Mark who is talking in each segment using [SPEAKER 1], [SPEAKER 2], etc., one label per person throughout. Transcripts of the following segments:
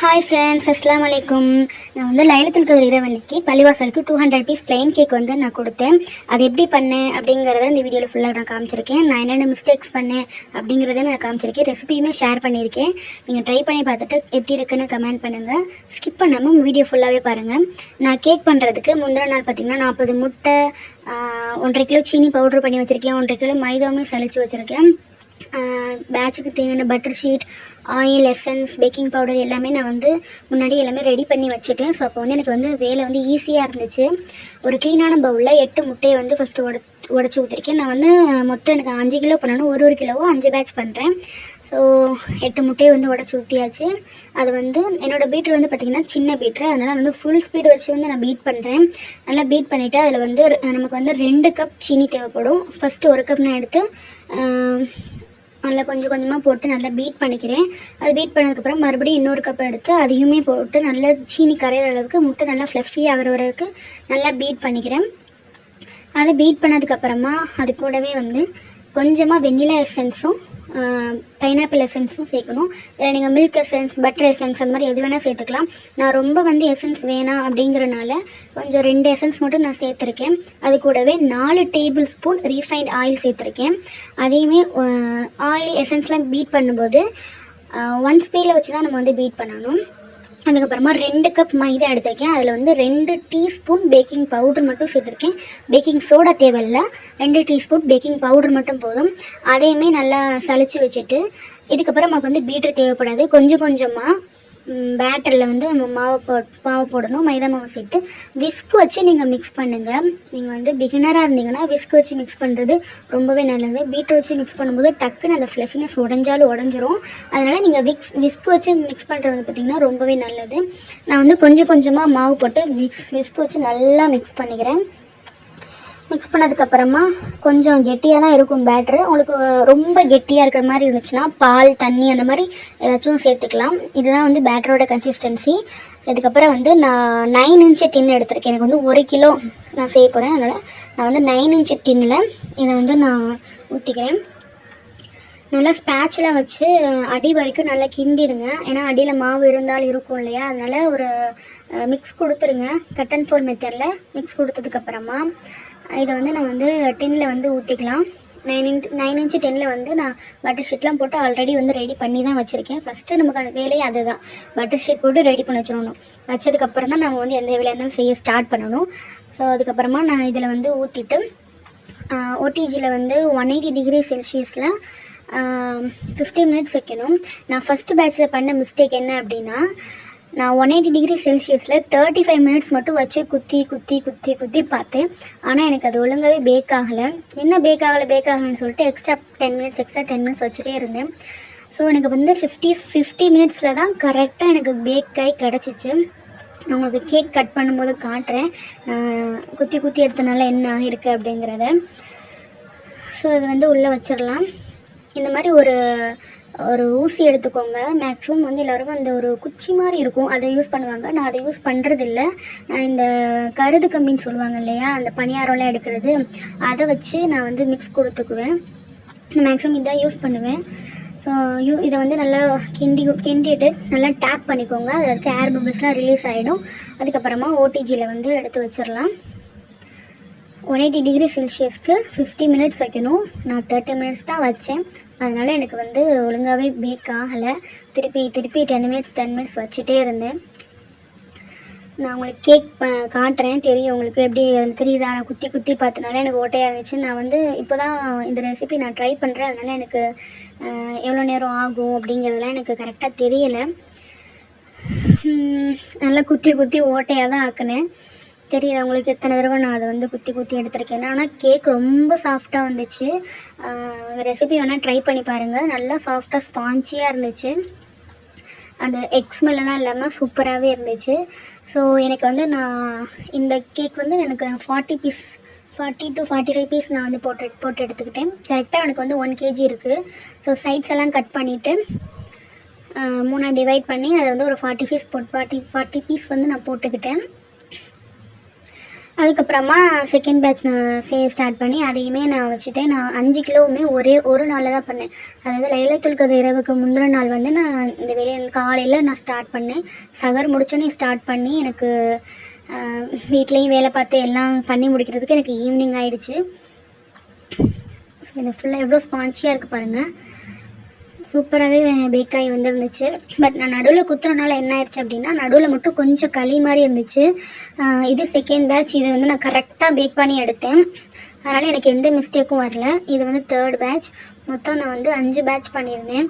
[SPEAKER 1] Hi friends, அஸ்ஸலாமு அலைக்கும். நான் வந்து லைலத்துல் கத்ர் இரவன்னைக்கு பள்ளிவாசலுக்கு 200 பீஸ் ப்ளைன் கேக் வந்து நான் கொடுத்தேன். அது எப்படி பண்ணேன் அப்படிங்கிறத இந்த வீடியோவில் ஃபுல்லாக நான் காமிச்சிருக்கேன். நான் என்னென்ன மிஸ்டேக்ஸ் பண்ணேன் அப்படிங்கிறத நான் காமிச்சிருக்கேன். ரெசிபியுமே ஷேர் பண்ணியிருக்கேன். நீங்கள் ட்ரை பண்ணி பார்த்துட்டு எப்படி இருக்குன்னு கமெண்ட் பண்ணுங்கள். ஸ்கிப் பண்ணாமல் வீடியோ ஃபுல்லாகவே பாருங்கள். நான் கேக் பண்ணுறதுக்கு முந்தின நாள் பார்த்திங்கன்னா 40 முட்டை, 1.5 கிலோ சீனி பவுட்ரு பண்ணி வச்சுருக்கேன், 1.5 கிலோ மைதாவுமே சளிச்சு வச்சுருக்கேன். பேட்சுக்கு தேவையான butter sheet, oil, essence, baking powder எல்லாமே நான் வந்து முன்னாடி எல்லாமே ரெடி பண்ணி வச்சுட்டேன். ஸோ அப்போ வந்து எனக்கு வந்து வேலை வந்து ஈஸியாக இருந்துச்சு. ஒரு க்ளீனான பவுலில் 8 முட்டையை வந்து ஃபஸ்ட்டு உடச்சி ஊற்றிருக்கேன். நான் வந்து மொத்தம் எனக்கு 5 கிலோ பண்ணணும், ஒரு கிலோவும் 5 பேட்ச் பண்ணுறேன். ஸோ 8 முட்டையை வந்து உடச்சி ஊற்றியாச்சு. அது வந்து என்னோடய பீட்ரு வந்து பார்த்திங்கன்னா சின்ன பீட்ரு, அதனால் வந்து ஃபுல் ஸ்பீடு வச்சு வந்து நான் பீட் பண்ணுறேன். நல்லா பீட் பண்ணிவிட்டு அதில் வந்து நமக்கு வந்து 2 கப் சீனி தேவைப்படும். ஃபஸ்ட்டு 1 கப் நான் எடுத்து நல்லா கொஞ்சம் கொஞ்சமாக போட்டு நல்லா பீட் பண்ணிக்கிறேன். அது பீட் பண்ணதுக்கப்புறம் மறுபடியும் இன்னொரு கப் எடுத்து அதையுமே போட்டு நல்லா சீனி கரையிற அளவுக்கு முட்டை நல்லா ஃப்ளஃபி ஆகிற வரைக்கும் நல்லா பீட் பண்ணிக்கிறேன். அதை பீட் பண்ணதுக்கப்புறமா அது கூடவே வந்து கொஞ்சமாக வெண்ணிலா எசன்ஸும் பைனாப்பிள் எசன்ஸும் சேர்க்கணும். இதில் நீங்கள் மில்க் எசன்ஸ், பட்டர் எசன்ஸ் அந்த மாதிரி எது வேணால் சேர்த்துக்கலாம். நான் ரொம்ப வந்து எசன்ஸ் வேணாம் அப்படிங்கிறனால கொஞ்சம் 2 எசன்ஸ் மட்டும் நான் சேர்த்துருக்கேன். அது கூடவே 4 டேபிள் ஸ்பூன் ரீஃபைண்ட் ஆயில் சேர்த்துருக்கேன். அதையுமே ஆயில் எசன்ஸ்லாம் பீட் பண்ணும்போது 1 ஸ்பீடில் வச்சு தான் நம்ம வந்து பீட் பண்ணணும். அதுக்கப்புறமா 2 கப் மைதா எடுத்திருக்கேன். அதில் வந்து 2 டீஸ்பூன் பேக்கிங் பவுடர் மட்டும் சேர்த்துருக்கேன். பேக்கிங் சோடா தேவையில்லை, 2 டீஸ்பூன் பேக்கிங் பவுடர் மட்டும் போதும். அதையுமே நல்லா சளிச்சு வச்சுட்டு இதுக்கப்புறம் நமக்கு வந்து பீட்ரு தேவைப்படாது. கொஞ்சம் கொஞ்சமாக பேட்டரில் வந்து நம்ம மாவு போடணும். மைதா மாவு சேர்த்து விஸ்க் வச்சு நீங்கள் மிக்ஸ் பண்ணுங்கள். நீங்கள் வந்து பிகினராக இருந்தீங்கன்னா விஸ்க் வச்சு மிக்ஸ் பண்ணுறது ரொம்பவே நல்லது. பீட்ரு வச்சு மிக்ஸ் பண்ணும்போது டக்குன்னு அந்த ஃப்ளஃபினஸ் உடஞ்சிரும். அதனால் நீங்கள் விஸ்க் வச்சு மிக்ஸ் பண்ணுறது பார்த்திங்கன்னா ரொம்பவே நல்லது. நான் வந்து கொஞ்சம் கொஞ்சமாக மாவு போட்டு விஸ்க் வச்சு நல்லா மிக்ஸ் பண்ணிக்கிறேன். மிக்ஸ் பண்ணதுக்கப்புறமா கொஞ்சம் கெட்டியாக தான் இருக்கும் பேட்ரு. உங்களுக்கு ரொம்ப கெட்டியாக இருக்கிற மாதிரி இருந்துச்சுன்னா பால், தண்ணி அந்த மாதிரி ஏதாச்சும் சேர்த்துக்கலாம். இதுதான் வந்து பேட்டரோட கன்சிஸ்டன்சி. இதுக்கப்புறம் வந்து நான் 9 இன்ச்சு டின் எடுத்திருக்கேன். எனக்கு வந்து 1 கிலோ நான் செய்ய போகிறேன். அதனால் நான் வந்து 9 இன்ச்சு டின்னில் இதை வந்து நான் ஊற்றிக்கிறேன். நல்லா ஸ்பேட்சுலாம் வச்சு அடி வரைக்கும் நல்லா கிண்டிடுங்க. ஏன்னா அடியில் மாவு இருந்தாலும் இருக்கும் இல்லையா, அதனால் ஒரு மிக்ஸ் கொடுத்துருங்க. கட் அண்ட் ஃபோல்ட் மெத்தடில் மிக்ஸ் கொடுத்ததுக்கப்புறமா இதை வந்து நான் வந்து டின்னில் வந்து ஊற்றிக்கலாம். 9 இன்ச்சு டின்னில் வந்து நான் பட்டர் ஷீட்லாம் போட்டு ஆல்ரெடி வந்து ரெடி பண்ணி தான் வச்சுருக்கேன். ஃபஸ்ட்டு நமக்கு அந்த வேலையை அதுதான், பட்டர் ஷீட் போட்டு ரெடி பண்ணி வச்சிடணும். வச்சதுக்கப்புறம் தான் நம்ம வந்து எந்த வேலையாக இருந்தாலும் செய்ய ஸ்டார்ட் பண்ணணும். ஸோ அதுக்கப்புறமா நான் இதில் வந்து ஊற்றிட்டு ஓடிஜியில் வந்து 180 டிகிரி செல்சியஸில் 15 மினிட்ஸ் வைக்கணும். நான் ஃபஸ்ட்டு பேட்சில் பண்ண மிஸ்டேக் என்ன அப்படின்னா, நான் 180 டிகிரி செல்சியஸில் 35 மினிட்ஸ் மட்டும் வச்சு குத்தி பார்த்தேன். ஆனால் எனக்கு அது ஒழுங்காகவே பேக் ஆகலை. என்ன பேக் ஆகலைன்னு சொல்லிட்டு எக்ஸ்ட்ரா 10 மினிட்ஸ் வச்சுட்டே இருந்தேன். ஸோ எனக்கு வந்து 50 மினிட்ஸில் தான் கரெக்டாக எனக்கு பேக் ஆகி கிடச்சிச்சு. நான் உங்களுக்கு கேக் கட் பண்ணும்போது காட்டுறேன், குத்தி எடுத்தனால என்ன ஆகிருக்கு அப்படிங்கிறத. ஸோ இது வந்து உள்ளே வச்சிடலாம். இந்த மாதிரி ஒரு ஊசி எடுத்துக்கோங்க. மேக்ஸிமம் வந்து எல்லோரும் அந்த ஒரு குச்சி மாதிரி இருக்கும், அதை யூஸ் பண்ணுவாங்க. நான் அதை யூஸ் பண்ணுறதில்ல. நான் இந்த கருது கம்பின்னு சொல்லுவாங்க இல்லையா, அந்த பணியாரம்லாம் எடுக்கிறது, அதை வச்சு நான் வந்து மிக்ஸ் கொடுத்துக்குவேன். நான் மேக்ஸிமம் இதான் யூஸ் பண்ணுவேன். ஸோ இதை வந்து நல்லா கிண்டிட்டு நல்லா டேப் பண்ணிக்கோங்க. அதில் இருக்க ஏர் பபிள்ஸ்லாம் ரிலீஸ் ஆகிடும். அதுக்கப்புறமா ஓடிஜியில் வந்து எடுத்து வச்சிடலாம். 180 டிகிரி செல்சியஸ்க்கு 50 மினிட்ஸ் வைக்கணும். நான் 30 மினிட்ஸ் தான் வச்சேன். அதனால் எனக்கு வந்து ஒழுங்காகவே பேக் ஆகலை. திருப்பி 10 மினிட்ஸ் வச்சுட்டே இருந்தேன். நான் உங்களுக்கு கேக் காட்டுறேன், தெரியும் உங்களுக்கு எப்படி தெரியுதா. நான் குத்தி பார்த்தனால எனக்கு ஓட்டையாக இருந்துச்சு. நான் வந்து இப்போ தான் இந்த ரெசிபி நான் ட்ரை பண்ணுறேன். அதனால் எனக்கு எவ்வளோ நேரம் ஆகும் அப்படிங்கிறதுலாம் எனக்கு கரெக்டாக தெரியலை. நல்லா குத்தி ஓட்டையாக தான் ஆக்கினேன். தெரியுது உங்களுக்கு எத்தனை தடவை நான் அதை வந்து குத்தி எடுத்திருக்கேன். ஆனால் கேக் ரொம்ப சாஃப்டாக வந்துச்சு. ரெசிபி வேணால் ட்ரை பண்ணி பாருங்கள். நல்லா சாஃப்டாக ஸ்பான்ச்சியாக இருந்துச்சு. அந்த எக் ஸ்மெல்லாம் இல்லாமல் சூப்பராகவே இருந்துச்சு. ஸோ எனக்கு வந்து நான் இந்த கேக் வந்து எனக்கு 40 to 45 பீஸ் நான் வந்து போட்டு எடுத்துக்கிட்டேன். கரெக்டாக எனக்கு வந்து 1 kg இருக்குது. ஸோ சைட்ஸ் எல்லாம் கட் பண்ணிவிட்டு 3 டிவைட் பண்ணி அதை வந்து ஒரு 40 பீஸ் வந்து நான் போட்டுக்கிட்டேன். அதுக்கப்புறமா செகண்ட் பேட்ச் நான் செய்ய ஸ்டார்ட் பண்ணி அதையுமே நான் வச்சுட்டேன். நான் 5 கிலோவுமே ஒரே ஒரு நாளில் தான் பண்ணேன். அதாவது லைலத்துல் கத்ர் இரவுக்கு முந்தின நாள் வந்து நான் இந்த வேலையை காலையில் நான் ஸ்டார்ட் பண்ணேன். சகர் முடிச்சோன்னே ஸ்டார்ட் பண்ணி எனக்கு வீட்லேயும் வேலை பார்த்து எல்லாம் பண்ணி முடிக்கிறதுக்கு எனக்கு ஈவினிங் ஆகிடுச்சு. ஸோ இது ஃபுல்லாக எவ்வளோ ஸ்பான்ச்சியாக இருக்குது பாருங்கள். சூப்பராகவே பேக்காகி வந்துருந்துச்சு. பட் நான் நடுவில் குத்துறனால என்ன ஆயிடுச்சு அப்படின்னா, நடுவில் மட்டும் கொஞ்சம் களி மாதிரி இருந்துச்சு. இது செகண்ட் பேட்ச். இது வந்து நான் கரெக்டாக பேக் பண்ணி எடுத்தேன். அதனால் எனக்கு எந்த மிஸ்டேக்கும் வரல. இது வந்து தேர்ட் பேட்ச். மொத்தம் நான் வந்து 5 பேட்ச் பண்ணியிருந்தேன்.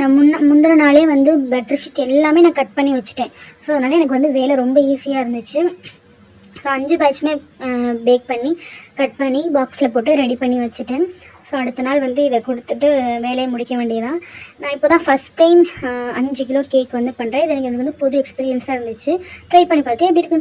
[SPEAKER 1] நான் முந்தின நாளே வந்து பட்டர் ஷீட் எல்லாமே நான் கட் பண்ணி வச்சுட்டேன். ஸோ அதனால் எனக்கு வந்து வேலை ரொம்ப ஈஸியாக இருந்துச்சு. ஸோ 5 பேட்சுமே பேக் பண்ணி கட் பண்ணி பாக்ஸில் போட்டு ரெடி பண்ணி வச்சுட்டேன். ஸோ அடுத்த நாள் வந்து இதை கொடுத்துட்டு வேலையை முடிக்க வேண்டியதான். நான் இப்போ தான் ஃபஸ்ட் டைம் 5 கிலோ கேக் வந்து பண்ணுறேன். இது எனக்கு வந்து புது எக்ஸ்பீரியன்ஸாக இருந்துச்சு. ட்ரை பண்ணி பார்த்து எப்படி இருக்குன்னு